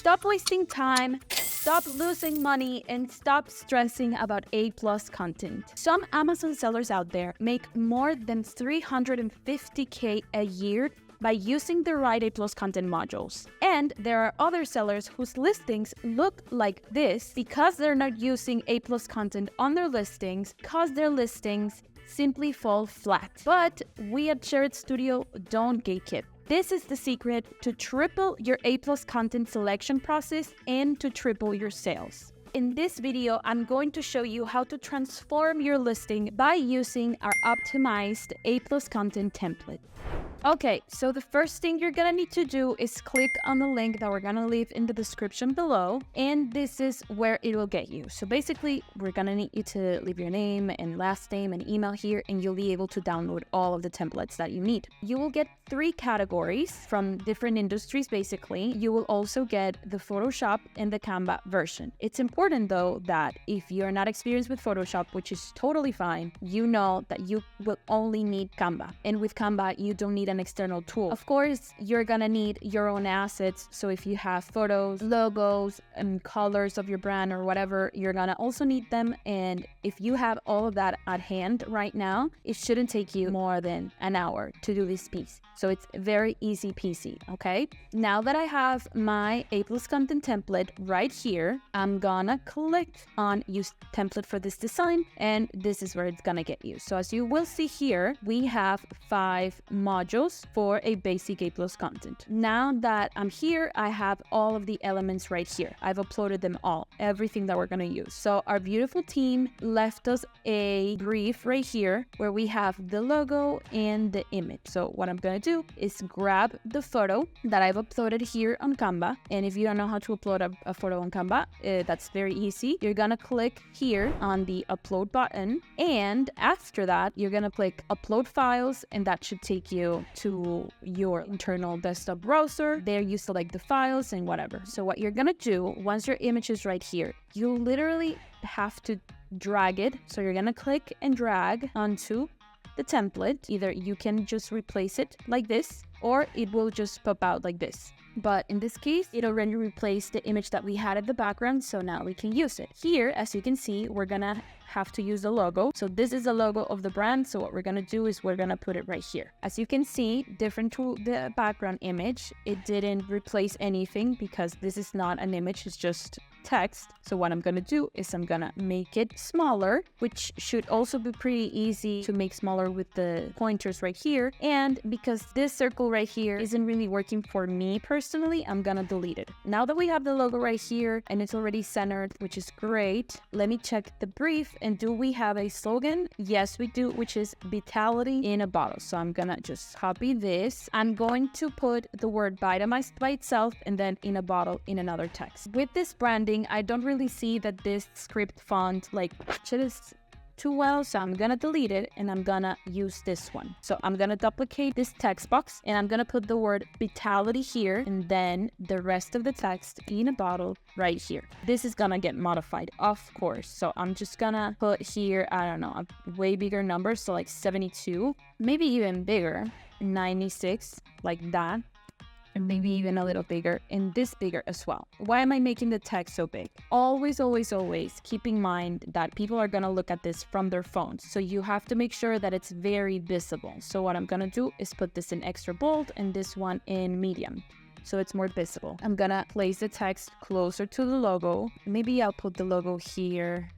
Stop wasting time, stop losing money, and stop stressing about A+ content. Some Amazon sellers out there make more than $350K a year by using the right A+ content modules. And there are other sellers whose listings look like this because they're not using A+ content on their listings, because their listings simply fall flat. But we at Share It Studio don't gatekeep. This is the secret to triple your A+ content selection process and to triple your sales. In this video, I'm going to show you how to transform your listing by using our optimized A+ content template. Okay, so the first thing you're gonna need to do is click on the link that we're gonna leave in the description below, and this is where it will get you. So basically, we're gonna need you to leave your name and last name and email here, and you'll be able to download all of the templates that you need. You will get 3 categories from different industries, basically. You will also get the Photoshop and the Canva version. It's important though that if you're not experienced with Photoshop, which is totally fine, you know that you will only need Canva. And with Canva, you don't need an external tool. Of course, you're gonna need your own assets. So if you have photos, logos, and colors of your brand or whatever, you're gonna also need them. And if you have all of that at hand right now, it shouldn't take you more than an hour to do this piece. So it's very easy peasy, okay? Now that I have my A+ content template right here, I'm gonna click on use template for this design, and this is where it's gonna get you. So as you will see here, we have 5 modules for a basic A+ content. Now that I'm here, I have all of the elements right here. I've uploaded them all, everything that we're gonna use. So our beautiful team left us a brief right here where we have the logo and the image. So what I'm gonna do is grab the photo that I've uploaded here on Canva. And if you don't know how to upload a photo on Canva, that's very easy. You're gonna click here on the upload button, and after that, you're gonna click upload files, and that should take you to your internal desktop browser. There you select the files and whatever. So what you're gonna do once your image is right here, you literally have to drag it. So you're gonna click and drag onto the template. Either you can just replace it like this, or it will just pop out like this. But in this case, it already replaced the image that we had at the background, so now we can use it. Here, as you can see, we're gonna have to use the logo. So this is the logo of the brand, so what we're gonna do is we're gonna put it right here. As you can see, different to the background image, it didn't replace anything because this is not an image, it's just text. So what I'm gonna do is I'm gonna make it smaller, which should also be pretty easy to make smaller with the pointers right here. And because this circle right here isn't really working for me personally, I'm gonna delete it. Now that we have the logo right here and it's already centered, which is great, let me check the brief. And do we have a slogan? Yes, we do, which is vitality in a bottle. So I'm gonna just copy this. I'm going to put the word vitamized by itself and then in a bottle in another text. With this branding, I don't really see that this script font matches too well, so I'm gonna delete it and I'm gonna use this one. So I'm gonna duplicate this text box and I'm gonna put the word vitality here and then the rest of the text in a bottle right here. This is gonna get modified, of course. So I'm just gonna put here, I don't know, a way bigger number, so like 72, maybe even bigger, 96, like that. And maybe even a little bigger, and this bigger as well. Why am I making the text so big? Always, always, always keep in mind that people are gonna look at this from their phones. So you have to make sure that it's very visible. So what I'm gonna do is put this in extra bold and this one in medium, so it's more visible. I'm gonna place the text closer to the logo. Maybe I'll put the logo here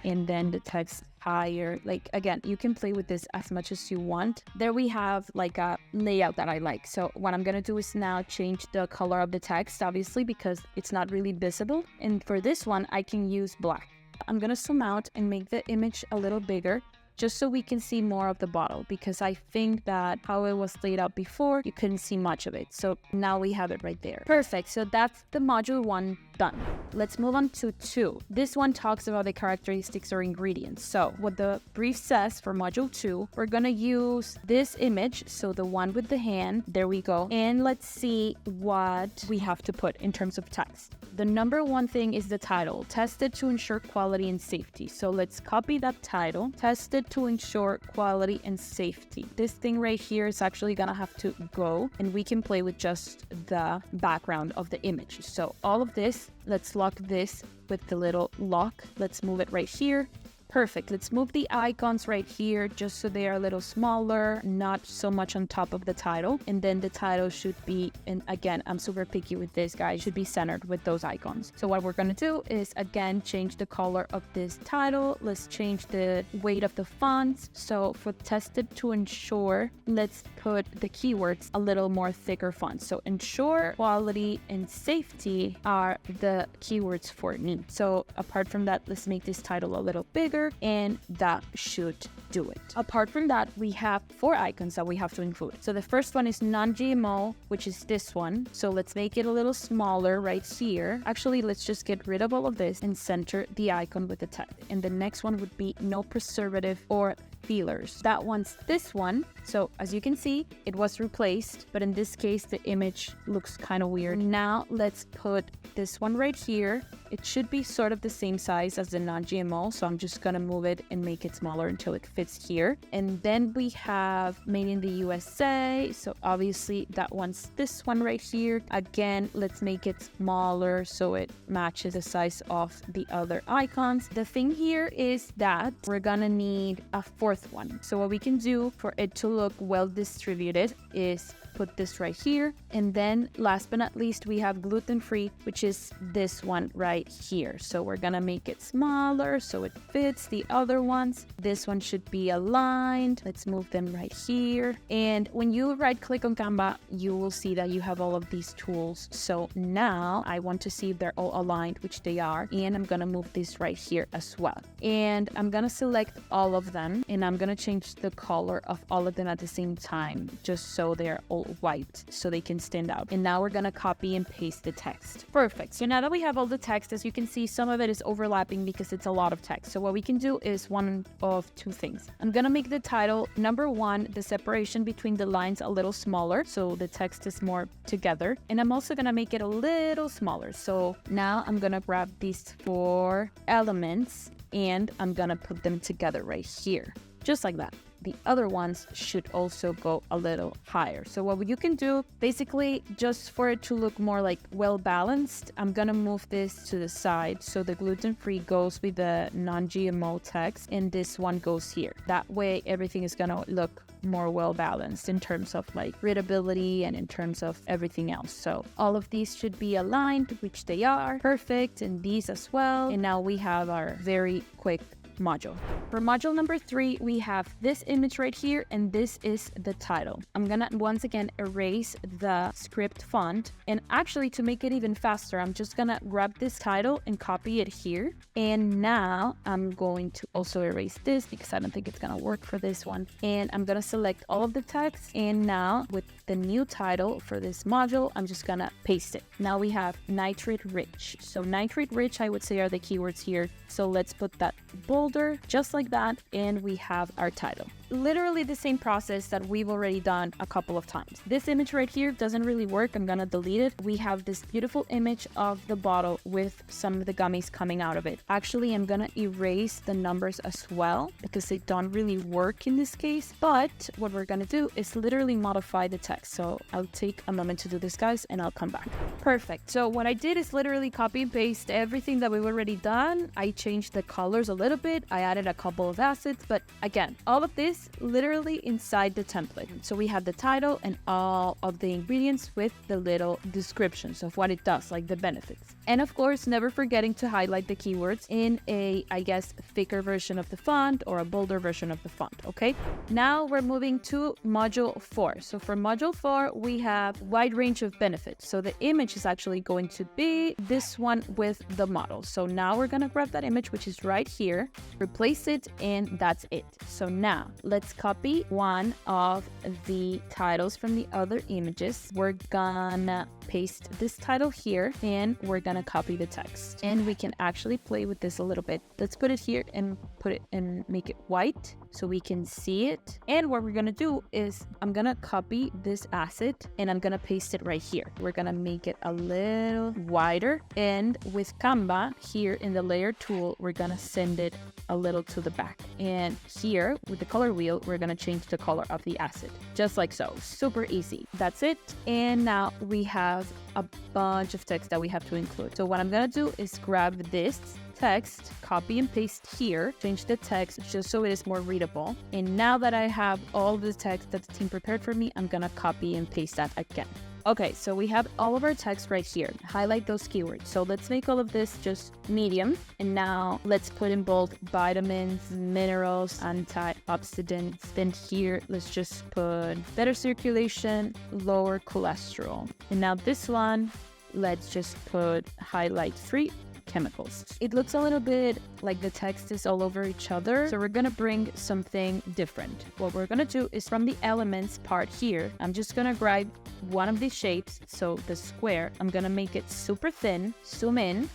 and then the text higher. Like, again, you can play with this as much as you want. There we have like a layout that I like. So what I'm gonna do is now change the color of the text, obviously, because it's not really visible. And for this one, I can use black. I'm gonna zoom out and make the image a little bigger, just so we can see more of the bottle, because I think that how it was laid out before, you couldn't see much of it. So now we have it right there. Perfect, so that's the module 1 done. Let's move on to 2. This one talks about the characteristics or ingredients. So what the brief says for module 2, we're gonna use this image, so the one with the hand, there we go. And let's see what we have to put in terms of text. The number 1 thing is the title, tested to ensure quality and safety. So let's copy that title, tested to ensure quality and safety. This thing right here is actually gonna have to go, and we can play with just the background of the image. So all of this, let's lock this with the little lock. Let's move it right here. Perfect. Let's move the icons right here just so they are a little smaller, not so much on top of the title. And then the title should be, and again, I'm super picky with this, guys, should be centered with those icons. So what we're going to do is, again, change the color of this title. Let's change the weight of the fonts. So for tested to ensure, let's put the keywords a little more thicker font. So ensure, quality, and safety are the keywords for me. So apart from that, let's make this title a little bigger, and that should do it. Apart from that, we have 4 icons that we have to include. So the first one is non-GMO, which is this one. So let's make it a little smaller right here. Actually, let's just get rid of all of this and center the icon with the text. And the next one would be no preservative or feelers. That one's this one. So as you can see, it was replaced, but in this case, the image looks kind of weird. Now let's put this one right here. It should be sort of the same size as the non-GMO. So I'm just gonna move it and make it smaller until it fits here. And then we have made in the USA. So obviously that one's this one right here. Again, let's make it smaller so it matches the size of the other icons. The thing here is that we're gonna need a 4th one. So what we can do for it to look well distributed is put this right here. And then last but not least, we have gluten-free, which is this one right here. So we're gonna make it smaller so it fits the other ones. This one should be aligned. Let's move them right here. And when you right click on Canva, you will see that you have all of these tools. So now I want to see if they're all aligned, which they are. And I'm gonna move this right here as well. And I'm gonna select all of them, and I'm gonna change the color of all of them at the same time, just so they're all white so they can stand out. And now we're gonna copy and paste the text. Perfect. So now that we have all the text, as you can see, some of it is overlapping because it's a lot of text. So what we can do is one of 2 things. I'm gonna make the title, number 1, the separation between the lines a little smaller so the text is more together. And I'm also gonna make it a little smaller. So now I'm gonna grab these 4 elements and I'm gonna put them together right here, just like that. The other ones should also go a little higher. So what you can do, basically, just for it to look more like well balanced, I'm gonna move this to the side so the gluten-free goes with the non-GMO text and this one goes here. That way everything is gonna look more well balanced in terms of like readability and in terms of everything else. So all of these should be aligned, which they are. Perfect. And these as well. And now we have our very quick module. For module number 3, we have this image right here, and this is the title. I'm gonna once again erase the script font, and actually to make it even faster, I'm just gonna grab this title and copy it here. And now I'm going to also erase this because I don't think it's gonna work for this one. And I'm gonna select all of the text, and now with the new title for this module, I'm just gonna paste it. Now we have nitrate rich. So nitrate rich, I would say, are the keywords here. So let's put that bolder, just like that, and we have our title. Literally the same process that we've already done a couple of times. This image right here doesn't really work. I'm gonna delete it. We have this beautiful image of the bottle with some of the gummies coming out of it. Actually, I'm gonna erase the numbers as well because they don't really work in this case. But what we're gonna do is literally modify the text. So I'll take a moment to do this, guys, and I'll come back. Perfect. So what I did is literally copy and paste everything that we've already done. I changed the colors a little bit. I added a couple of assets, but again, all of this literally inside the template. So we have the title and all of the ingredients with the little descriptions of what it does, like the benefits. And of course, never forgetting to highlight the keywords in a, I guess, thicker version of the font or a bolder version of the font, okay? Now we're moving to module 4. So for module 4, we have wide range of benefits. So the image is actually going to be this one with the model. So now we're gonna grab that image, which is right here, replace it, and that's it. So now let's copy one of the titles from the other images. We're gonna paste this title here and we're gonna copy the text. And we can actually play with this a little bit. Let's put it here and put it and make it white so we can see it. And what we're gonna do is I'm gonna copy this asset and I'm gonna paste it right here. We're gonna make it a little wider, and with Canva here in the layer tool, we're gonna send it a little to the back. And here with the color wheel, we're gonna change the color of the asset, just like so. Super easy. That's it. And now we have a bunch of text that we have to include. So what I'm gonna do is grab this text, copy and paste here, change the text just so it is more readable. And now that I have all the text that the team prepared for me, I'm gonna copy and paste that again. Okay, so we have all of our text right here. Highlight those keywords. So let's make all of this just medium. And now let's put in bold vitamins, minerals, antioxidants. Then here, let's just put better circulation, lower cholesterol. And now this one, let's just put highlight free chemicals. It looks a little bit like the text is all over each other, so we're gonna bring something different. What we're gonna do is from the elements part here, I'm just gonna grab one of these shapes, so the square, I'm gonna make it super thin, zoom in,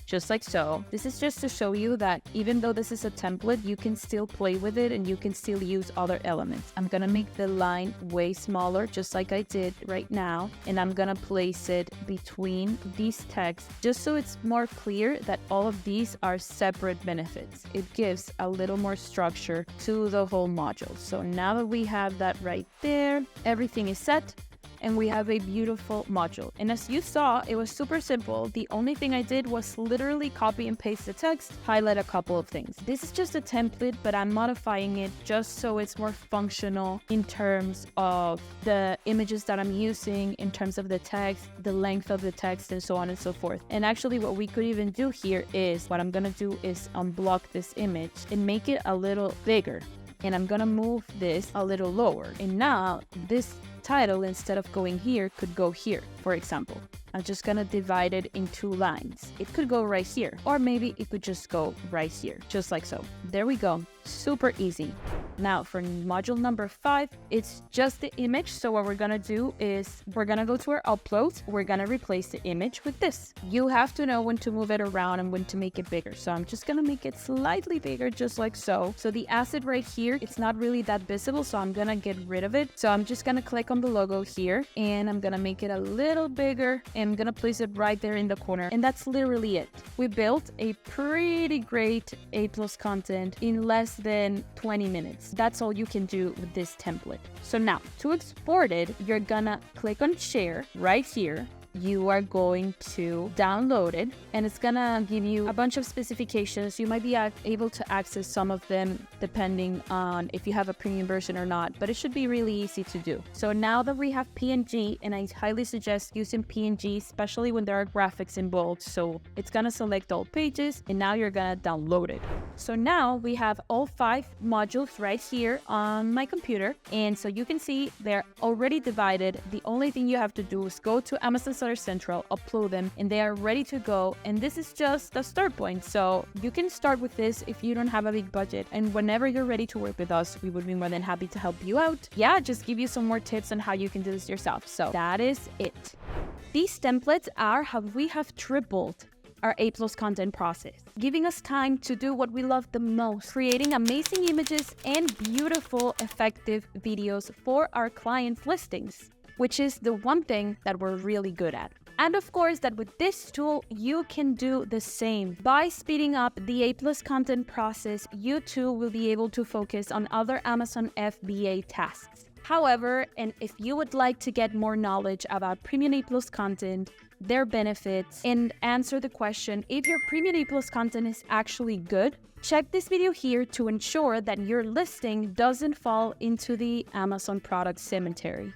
just like so. This is just to show you that even though this is a template, you can still play with it and you can still use other elements. I'm gonna make the line way smaller, just like I did right now, and I'm gonna place it between these texts, just so it's more clear that all of these are separate benefits. It gives a little more structure to the whole module. So now that we have that right there, everything is set. And we have a beautiful module. And as you saw, it was super simple. The only thing I did was literally copy and paste the text, highlight a couple of things. This is just a template, but I'm modifying it just so it's more functional in terms of the images that I'm using, in terms of the text, the length of the text, and so on and so forth. And actually what we could even do here is, what I'm gonna do is unblock this image and make it a little bigger. And I'm gonna move this a little lower. And now this title, instead of going here, could go here, for example. I'm just gonna divide it in 2 lines. It could go right here, or maybe it could just go right here, just like so. There we go. Super easy. Now for module number 5, it's just the image. So what we're gonna do is we're gonna go to our upload. We're gonna replace the image with this. You have to know when to move it around and when to make it bigger. So I'm just gonna make it slightly bigger, just like so. So the asset right here, it's not really that visible, so I'm gonna get rid of it. So I'm just gonna click on the logo here and I'm gonna make it a little bigger and I'm gonna place it right there in the corner. And that's literally it. We built a pretty great A+ content in less than 20 minutes. That's all you can do with this template. So now to export it, you're gonna click on share right here. You are going to download it and it's gonna give you a bunch of specifications. You might be able to access some of them depending on if you have a premium version or not, but it should be really easy to do. So now that we have PNG, and I highly suggest using PNG, especially when there are graphics involved. So it's gonna select all pages and now you're gonna download it. So now we have all 5 modules right here on my computer. And so you can see they're already divided. The only thing you have to do is go to Amazon Seller Central, upload them, and they are ready to go. And this is just the start point. So you can start with this if you don't have a big budget. And whenever you're ready to work with us, we would be more than happy to help you out. Yeah, just give you some more tips on how you can do this yourself. So that is it. These templates are how we have tripled our A+ content process, giving us time to do what we love the most, creating amazing images and beautiful, effective videos for our clients' listings, which is the one thing that we're really good at. And of course, that with this tool, you can do the same. By speeding up the A+ content process, you too will be able to focus on other Amazon FBA tasks. However, and if you would like to get more knowledge about premium A+ content, their benefits, and answer the question if your premium A+ content is actually good, check this video here to ensure that your listing doesn't fall into the Amazon product cemetery.